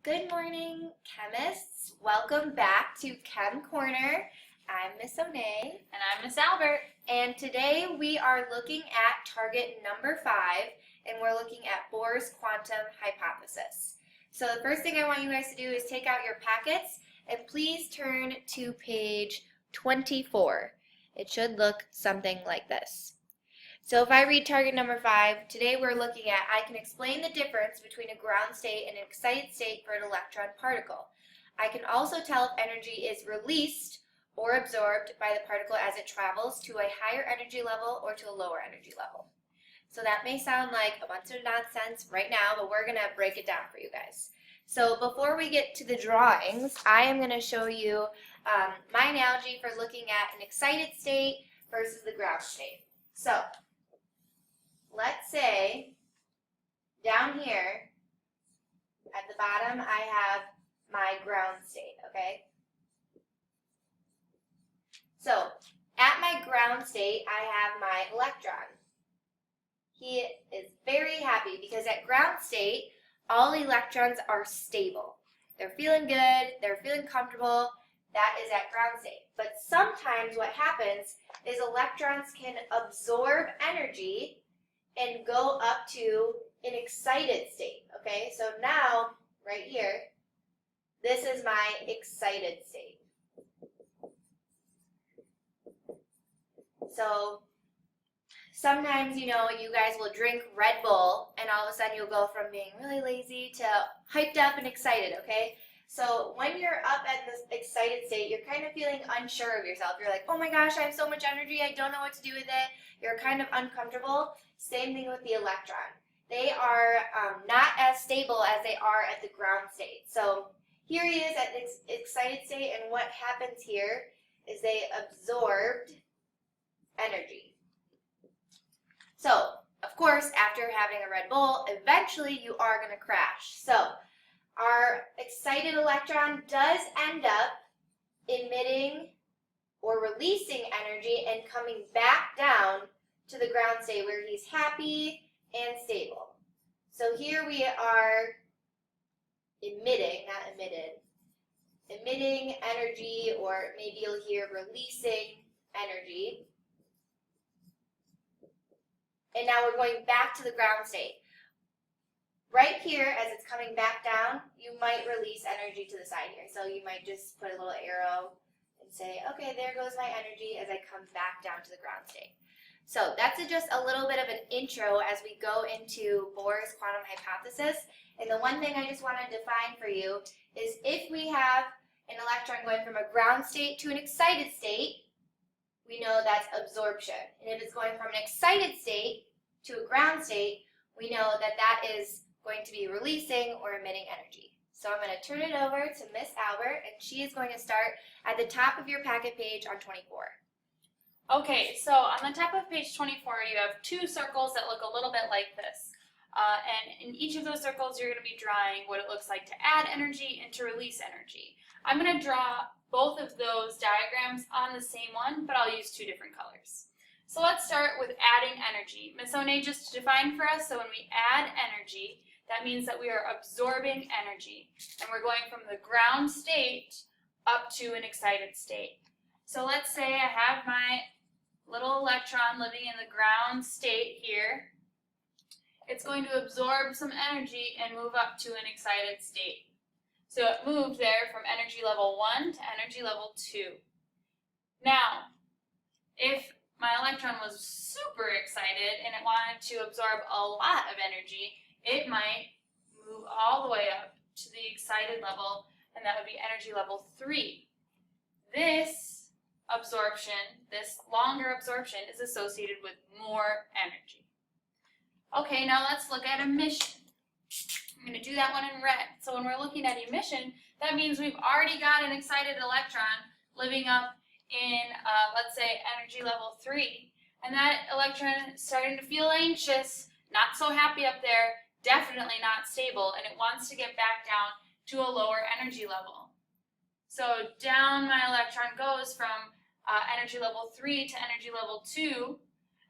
Good morning, chemists. Welcome back to Chem Corner. I'm Miss Onay. And I'm Miss Albert. And today we are looking at target number 5, and we're looking at Bohr's quantum hypothesis. So the first thing I want you guys to do is take out your packets and please turn to page 24. It should look something like this. So if I read target number 5, today we're looking at, I can explain the difference between a ground state and an excited state for an electron particle. I can also tell if energy is released or absorbed by the particle as it travels to a higher energy level or to a lower energy level. So that may sound like a bunch of nonsense right now, but we're going to break it down for you guys. So before we get to the drawings, I am going to show you my analogy for looking at an excited state versus the ground state. So let's say down here at the bottom I have my ground state, okay? So at my ground state I have my electron. He is very happy because at ground state all electrons are stable. They're feeling good, they're feeling comfortable. That is at ground state. But sometimes what happens is electrons can absorb energy and go up to an excited state, okay? So now, right here, this is my excited state. So sometimes, you guys will drink Red Bull and all of a sudden you'll go from being really lazy to hyped up and excited, okay? So when you're up at this excited state, you're kind of feeling unsure of yourself. You're like, oh my gosh, I have so much energy, I don't know what to do with it. You're kind of uncomfortable. Same thing with the electron. They are not as stable as they are at the ground state. So here he is at the excited state, and what happens here is they absorbed energy. So, of course, after having a Red Bull, eventually you are going to crash. So our excited electron does end up emitting or releasing energy and coming back down to the ground state where he's happy and stable. So here we are emitting energy, or maybe you'll hear releasing energy. And now we're going back to the ground state. Right here, as it's coming back down, you might release energy to the side here. So you might just put a little arrow and say, okay, there goes my energy as I come back down to the ground state. So that's just a little bit of an intro as we go into Bohr's quantum hypothesis. And the one thing I just want to define for you is if we have an electron going from a ground state to an excited state, we know that's absorption. And if it's going from an excited state to a ground state, we know that that is going to be releasing or emitting energy. So I'm going to turn it over to Miss Albert, and she is going to start at the top of your packet page on 24. Okay, so on the top of page 24, you have two circles that look a little bit like this. And in each of those circles, you're going to be drawing what it looks like to add energy and to release energy. I'm going to draw both of those diagrams on the same one, but I'll use two different colors. So let's start with adding energy. Miss Onay just defined for us, so when we add energy, that means that we are absorbing energy. And we're going from the ground state up to an excited state. So let's say I have my little electron living in the ground state here. It's going to absorb some energy and move up to an excited state. So it moved there from energy level 1 to energy level 2. Now, if my electron was super excited and it wanted to absorb a lot of energy, it might move all the way up to the excited level, and that would be energy level 3. This absorption, this longer absorption, is associated with more energy. Okay, now let's look at emission. I'm going to do that one in red. So when we're looking at emission, that means we've already got an excited electron living up in, let's say, energy level 3. And that electron is starting to feel anxious, not so happy up there, definitely not stable, and it wants to get back down to a lower energy level. So down my electron goes from energy level 3 to energy level 2,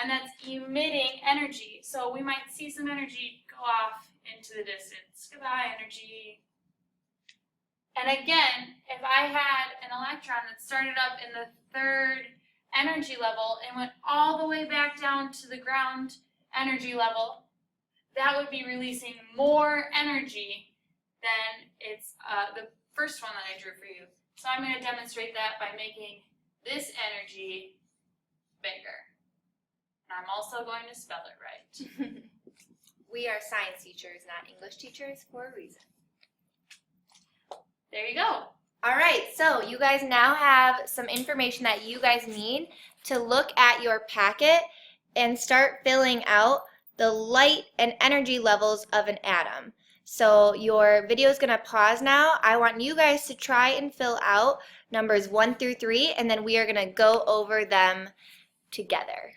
and that's emitting energy. So we might see some energy go off into the distance. Goodbye, energy. And again, if I had an electron that started up in the third energy level and went all the way back down to the ground energy level, that would be releasing more energy than the first one that I drew for you. So I'm going to demonstrate that by making this energy bigger. And I'm also going to spell it right. We are science teachers, not English teachers, for a reason. There you go. All right, so you guys now have some information that you guys need to look at your packet and start filling out the light and energy levels of an atom. So your video is going to pause now. I want you guys to try and fill out numbers 1 through 3, and then we are going to go over them together.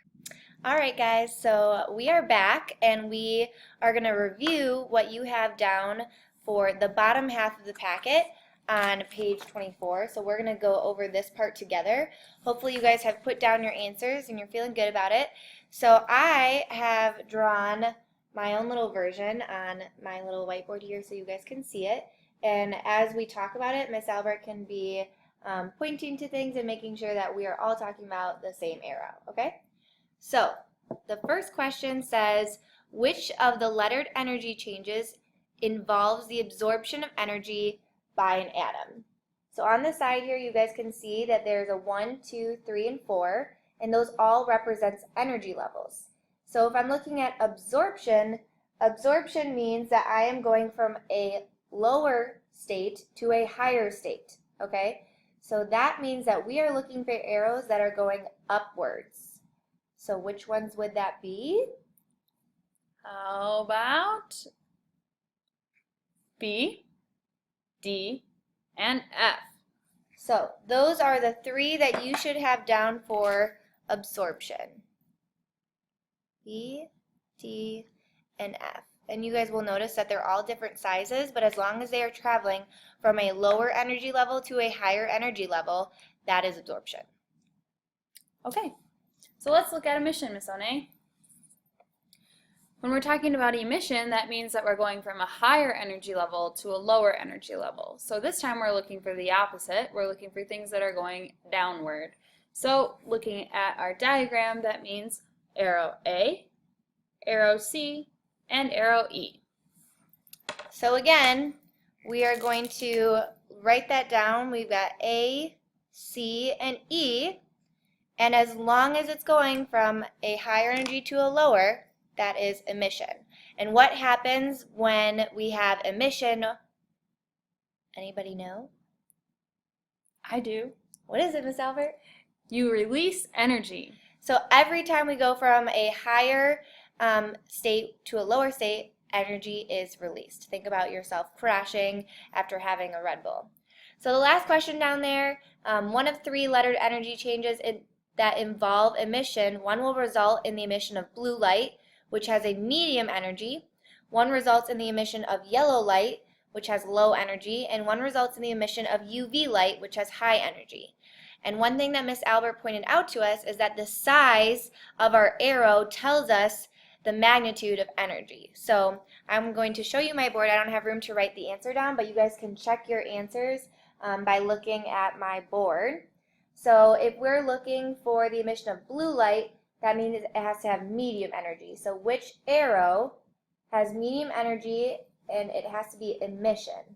All right, guys, so we are back, and we are going to review what you have down for the bottom half of the packet on page 24. So we're going to go over this part together. Hopefully you guys have put down your answers and you're feeling good about it. So I have drawn my own little version on my little whiteboard here so you guys can see it. And as we talk about it, Miss Albert can be pointing to things and making sure that we are all talking about the same arrow, okay? So the first question says, which of the lettered energy changes involves the absorption of energy by an atom? So on the side here, you guys can see that there's a 1, 2, 3, and 4, and those all represents energy levels. So if I'm looking at absorption, absorption means that I am going from a lower state to a higher state, okay? So that means that we are looking for arrows that are going upwards. So which ones would that be? How about B, D, and F? So those are the 3 that you should have down for absorption. B, D, and F. And you guys will notice that they're all different sizes, but as long as they are traveling from a lower energy level to a higher energy level, that is absorption. Okay, so let's look at emission, Miss One. When we're talking about emission, that means that we're going from a higher energy level to a lower energy level. So this time we're looking for the opposite. We're looking for things that are going downward. So looking at our diagram, that means arrow A, arrow C, and arrow E. So again, we are going to write that down. We've got A, C, and E. And as long as it's going from a higher energy to a lower, that is emission. And what happens when we have emission? Anybody know? I do. What is it, Miss Albert? You release energy. So every time we go from a higher state to a lower state, energy is released. Think about yourself crashing after having a Red Bull. So the last question down there, one of 3 lettered energy changes that involve emission, one will result in the emission of blue light, which has a medium energy. One results in the emission of yellow light, which has low energy, and one results in the emission of UV light, which has high energy. And one thing that Miss Albert pointed out to us is that the size of our arrow tells us the magnitude of energy. So I'm going to show you my board. I don't have room to write the answer down, but you guys can check your answers by looking at my board. So if we're looking for the emission of blue light, that means it has to have medium energy. So which arrow has medium energy and it has to be emission?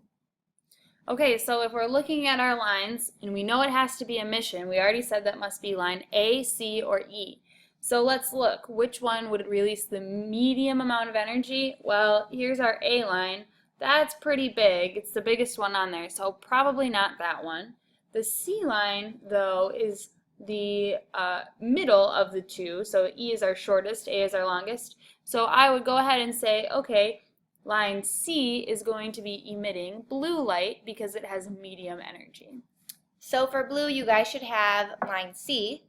Okay, so if we're looking at our lines and we know it has to be emission, we already said that must be line A, C, or E. So let's look. Which one would release the medium amount of energy? Well, here's our A line. That's pretty big. It's the biggest one on there, so probably not that one. The C line, though, is the middle of the two. So E is our shortest, A is our longest. So I would go ahead and say, okay, line C is going to be emitting blue light because it has medium energy. So for blue, you guys should have line C.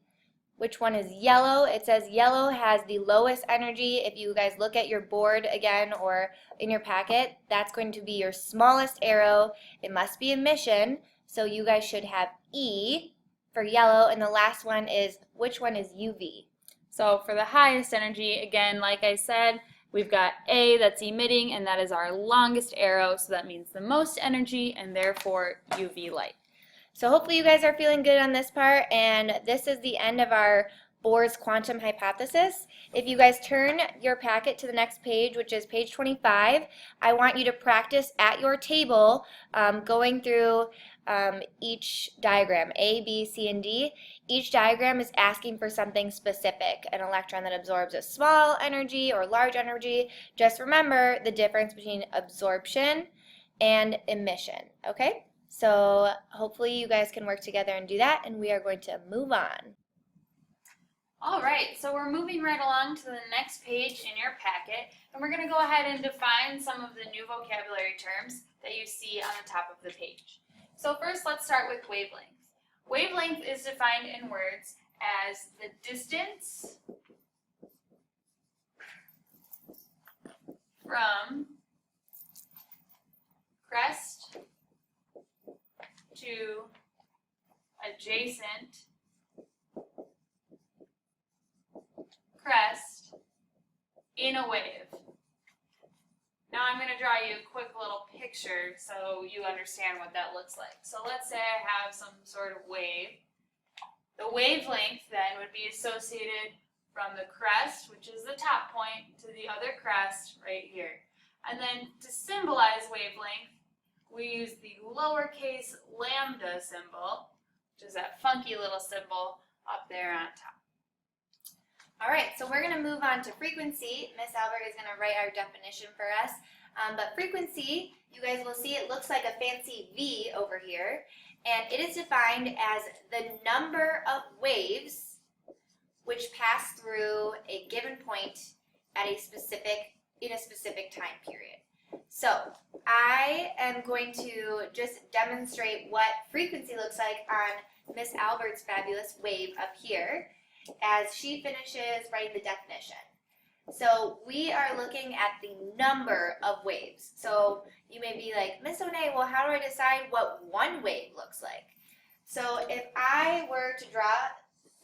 Which one is yellow? It says yellow has the lowest energy. If you guys look at your board again or in your packet, that's going to be your smallest arrow. It must be emission, so you guys should have E for yellow. And the last one is, which one is UV? So for the highest energy, again, like I said, We've got A, that's emitting, and that is our longest arrow, so that means the most energy, and therefore UV light. So hopefully you guys are feeling good on this part, and this is the end of our Bohr's quantum hypothesis. If you guys turn your packet to the next page, which is page 25, I want you to practice at your table going through each diagram, A, B, C, and D. Each diagram is asking for something specific, an electron that absorbs a small energy or large energy. Just remember the difference between absorption and emission, okay? So hopefully you guys can work together and do that, and we are going to move on. All right, so we're moving right along to the next page in your packet, and we're going to go ahead and define some of the new vocabulary terms that you see on the top of the page. So first, let's start with wavelength. Wavelength is defined in words as the distance from crest to adjacent crest in a wave. Now I'm going to draw you a quick little picture so you understand what that looks like. So let's say I have some sort of wave. The wavelength then would be associated from the crest, which is the top point, to the other crest right here. And then to symbolize wavelength, we use the lowercase lambda symbol, which is that funky little symbol up there on top. All right, so we're going to move on to frequency. Miss Albert is going to write our definition for us. But frequency, you guys will see it looks like a fancy V over here. And it is defined as the number of waves which pass through a given point at in a specific time period. So I am going to just demonstrate what frequency looks like on Miss Albert's fabulous wave up here, as she finishes writing the definition. So we are looking at the number of waves. So you may be like, Miss O'Nay, well, how do I decide what one wave looks like? So if I were to draw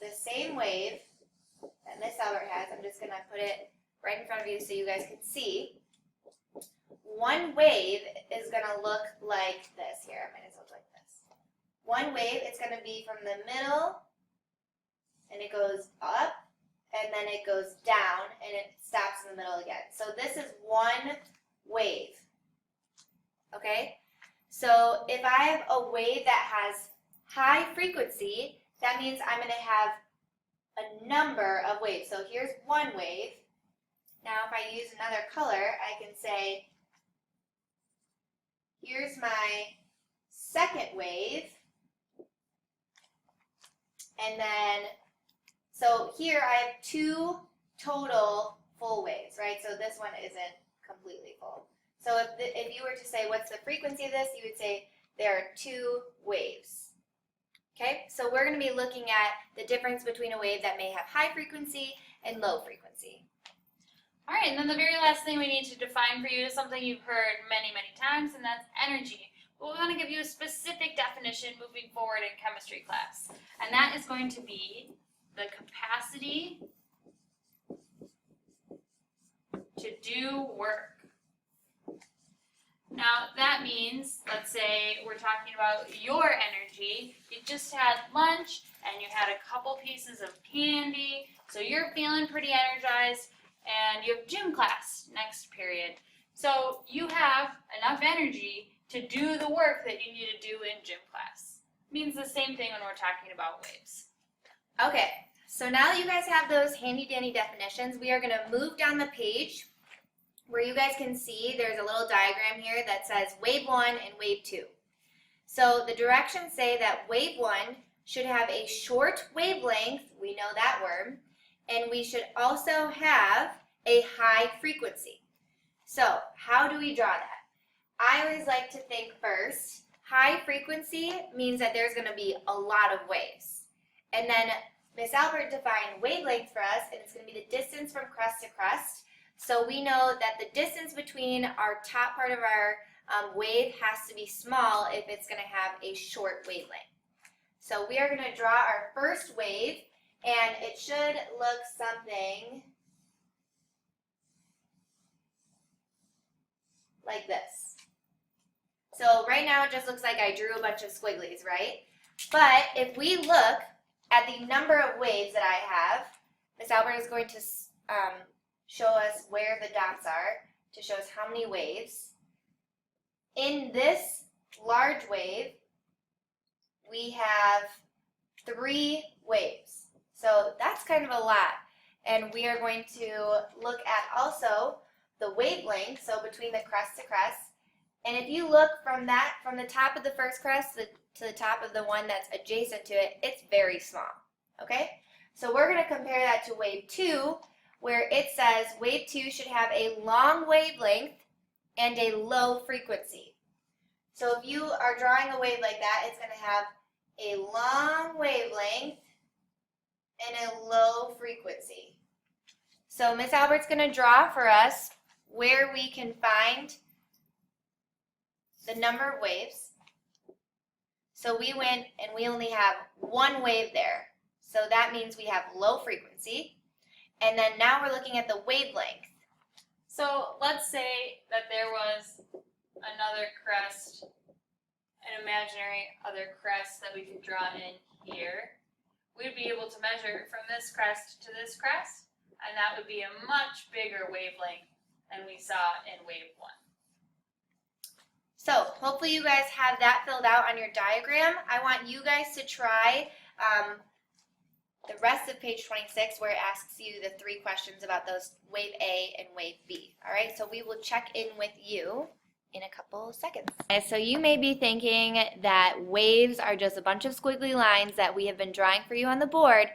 the same wave that Miss Albert has, I'm just going to put it right in front of you so you guys can see. One wave is going to look like this here. I might as well look like this. One wave, it's going to be from the middle, and it goes up, and then it goes down, and it stops in the middle again. So this is one wave, okay? So if I have a wave that has high frequency, that means I'm going to have a number of waves. So here's one wave. Now if I use another color, I can say, here's my second wave, and then so here I have two total full waves, right? So this one isn't completely full. So if you were to say, what's the frequency of this? You would say there are two waves. Okay, so we're going to be looking at the difference between a wave that may have high frequency and low frequency. All right, and then the very last thing we need to define for you is something you've heard many, many times, and that's energy. But we want to give you a specific definition moving forward in chemistry class, and that is going to be the capacity to do work. Now that means, let's say we're talking about your energy. You just had lunch and you had a couple pieces of candy, so you're feeling pretty energized, and you have gym class next period. So you have enough energy to do the work that you need to do in gym class. It means the same thing when we're talking about waves. Okay, so now that you guys have those handy dandy definitions, we are going to move down the page where you guys can see there's a little diagram here that says wave 1 and wave 2. So the directions say that wave 1 should have a short wavelength, we know that word, and we should also have a high frequency. So how do we draw that? I always like to think first, high frequency means that there's going to be a lot of waves. And then Miss Albert defined wavelength for us, and it's going to be the distance from crest to crest. So we know that the distance between our top part of our wave has to be small if it's going to have a short wavelength. So we are going to draw our first wave, and it should look something like this. So right now it just looks like I drew a bunch of squigglies, right? But if we look at the number of waves that I have, Miss Albert is going to show us where the dots are to show us how many waves. In this large wave, we have 3 waves. So that's kind of a lot. And we are going to look at also the wavelength, so between the crest to crest. And if you look from the top of the first crest to the top of the one that's adjacent to it, it's very small, okay? So we're going to compare that to wave 2, where it says wave 2 should have a long wavelength and a low frequency. So if you are drawing a wave like that, it's going to have a long wavelength and a low frequency. So Miss Albert's going to draw for us where we can find the number of waves. So we went and we only have 1 wave there. So that means we have low frequency. And then now we're looking at the wavelength. So let's say that there was another crest, an imaginary other crest that we could draw in here. We'd be able to measure from this crest to this crest, and that would be a much bigger wavelength than we saw in wave 1. So hopefully you guys have that filled out on your diagram. I want you guys to try the rest of page 26 where it asks you the 3 questions about those wave A and wave B. All right, so we will check in with you in a couple seconds. Okay, so you may be thinking that waves are just a bunch of squiggly lines that we have been drawing for you on the board,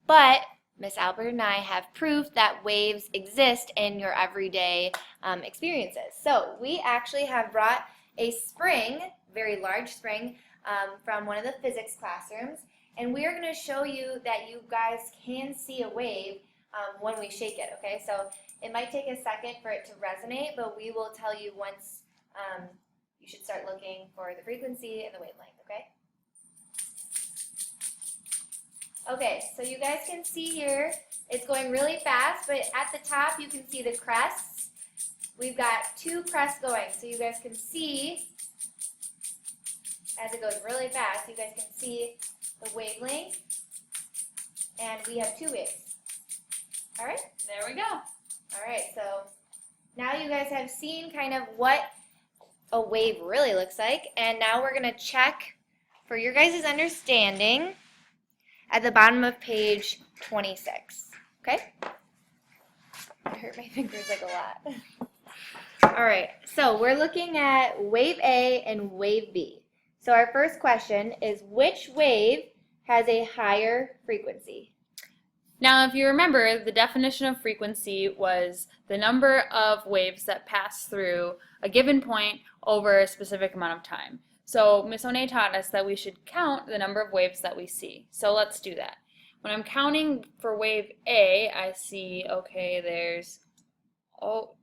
but Miss Albert and I have proof that waves exist in your everyday experiences. So we actually have brought a spring, very large spring, from one of the physics classrooms, and we are going to show you that you guys can see a wave when we shake it, okay? So it might take a second for it to resonate, but we will tell you once you should start looking for the frequency and the wavelength, okay? Okay, so you guys can see here, it's going really fast, but at the top you can see the crests. We've got 2 crests going, so you guys can see, as it goes really fast, you guys can see the wavelength, and we have 2 waves. All right? There we go. All right, so now you guys have seen kind of what a wave really looks like, and now we're going to check for your guys' understanding at the bottom of page 26, okay? I hurt my fingers like a lot. All right, so we're looking at wave A and wave B. So our first question is, which wave has a higher frequency? Now, if you remember, the definition of frequency was the number of waves that pass through a given point over a specific amount of time. So Miss O'Neill taught us that we should count the number of waves that we see. So let's do that. When I'm counting for wave A, I see, okay, there's,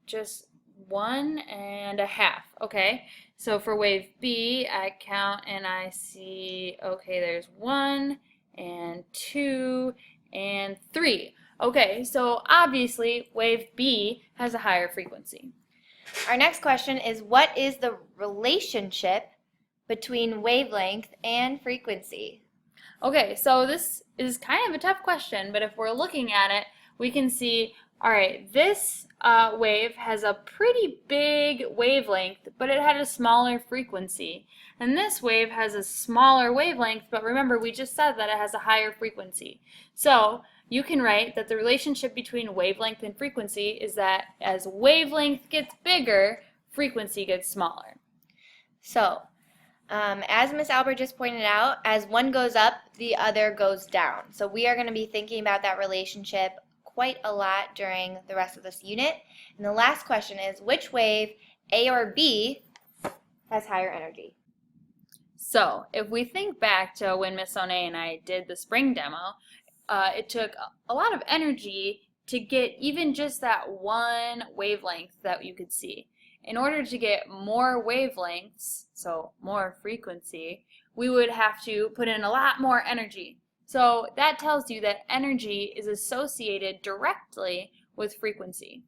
just 1.5. Okay, so for wave B, I count and I see, okay, there's 1 and 2 and 3. Okay, so obviously wave B has a higher frequency. Our next question is, what is the relationship between wavelength and frequency? Okay, so this is kind of a tough question, but if we're looking at it, we can see, all right, this wave has a pretty big wavelength, but it had a smaller frequency. And this wave has a smaller wavelength, but remember, we just said that it has a higher frequency. So you can write that the relationship between wavelength and frequency is that as wavelength gets bigger, frequency gets smaller. So, as Miss Albert just pointed out, as one goes up, the other goes down. So we are going to be thinking about that relationship quite a lot during the rest of this unit. And the last question is, which wave, A or B, has higher energy? So if we think back to when Miss O'Neill and I did the spring demo, it took a lot of energy to get even just that one wavelength that you could see. In order to get more wavelengths, so more frequency, we would have to put in a lot more energy. So that tells you that energy is associated directly with frequency.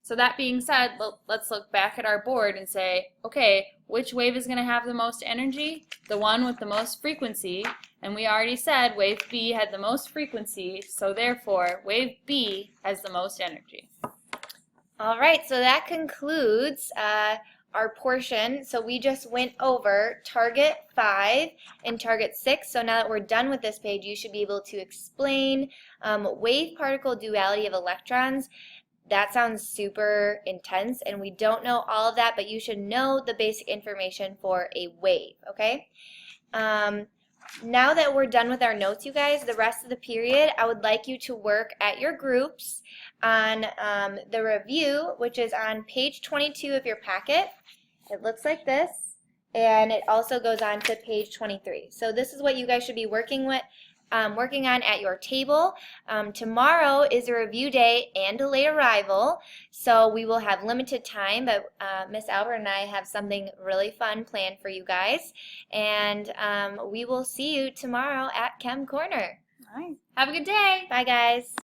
So that being said, let's look back at our board and say, okay, which wave is going to have the most energy? The one with the most frequency. And we already said wave B had the most frequency, so therefore wave B has the most energy. All right, so that concludes our portion. So we just went over target 5 and target 6. So now that we're done with this page, you should be able to explain wave-particle duality of electrons. That sounds super intense, and we don't know all of that, but you should know the basic information for a wave, okay? Now that we're done with our notes, you guys, the rest of the period, I would like you to work at your groups on the review, which is on page 22 of your packet. It looks like this, and it also goes on to page 23. So this is what you guys should be working on at your table. Tomorrow is a review day and a late arrival, so we will have limited time, but Miss Albert and I have something really fun planned for you guys, and we will see you tomorrow at Chem Corner. All right. Have a good day. Bye, guys.